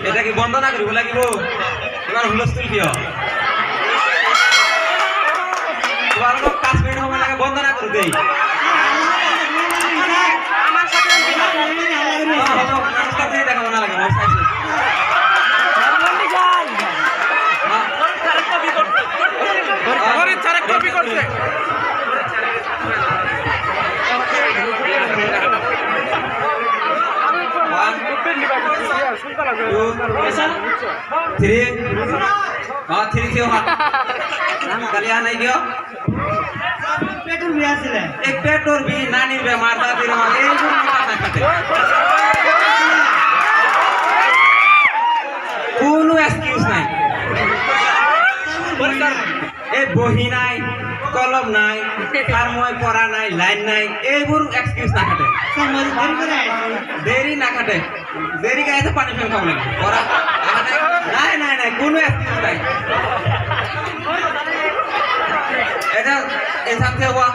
এটা কি বন্ধ না করিব লাগিব এবার হুলস্থুল কিয় তোমার 5 মিনিট সময় লাগে বন্ধ না করে দেই আমার সাথে নমস্কার দিয়ে দেখাবো না লাগে মই চাইছি एक पेट और भी नानी बेमार दादी কোনো এক্সকিউজ নাই এই বহি নাই কলম নাই আর মই পড়া নাই লাইন নাই এইবোৰ এক্সকিউজ না কাটে দেরি না কাটে দেরি গায়ে তো পানি ফেল খাব লাগে পড়া নাই নাই নাই কোনো এক্সকিউজ নাই এটা এখান থেকে হওয়া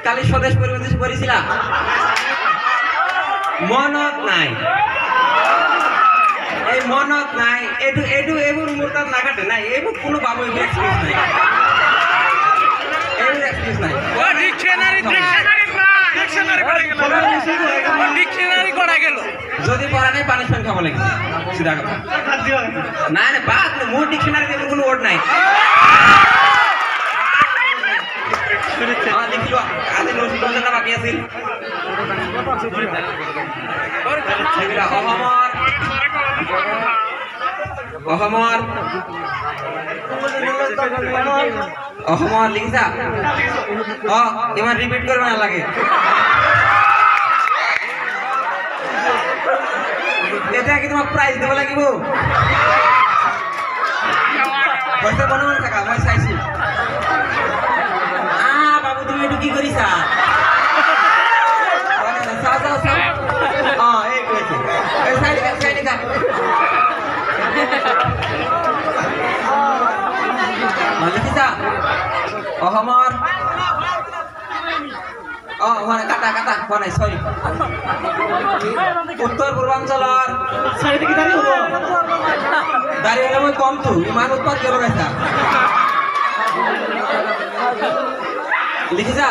কালি স্বদেশ পরিবেশ করেছিলাম মনত নাই এই মনত নাই এটু এটু এবোৰ মুরতাদ না কাটে নাই এবোৰ কোনো বাবু এক্সকিউজ নাই এবোৰ এক্সকিউজ নাই ও ডিকশনারি করা গেল যদি পড়া নাই পানিশমেন্ট খাব লাগে সিধা কথা না না বাদ মোর ডিকশনারিতে কোনো ওয়ার্ড নাই লিখিলো আজি নোট না বাকি আছিল অসমৰ লিখিছা ইমান রিপিট করবে না লাগে এটা কি তোমাক প্রাইজ দিব লাগিব পইচা বনাব থাকা মই চাইছো বাবু তুমি এইটো কি কৰিছা এই কৈছে এই চাই দেখা লিখিছা অসমৰ মানে কাটা কাটা কোৱা নাই সরি উত্তৰ পূৰ্বাঞ্চলৰ দাঁড়িয়ে হলে মই কমটো ইমান উৎপাত কিয় লগাইছা লিখিছা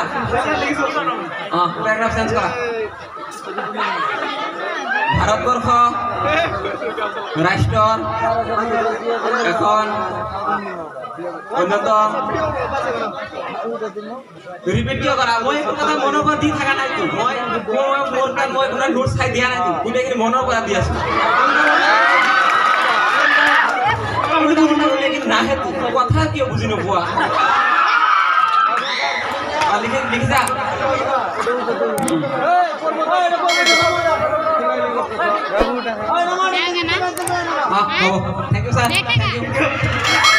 প্যারাগ্রাফ চেঞ্জ কৰা ভাৰতবৰ্ষ ৰাষ্ট্ৰৰ এখন অন্যতম রিপিট কিয় কৰা মই এইটো কথা মনৰ পৰা দি থাকা নাই তো মই মোৰ তাত মই কোনো নোট চাই দিয়া নাই তো গোটেইখিনি মনৰ পৰা দি আছো নাহে তো কথা কিয় বুজি নোপোৱা লিখিছা হ'ব থেংক ইউ ছাৰ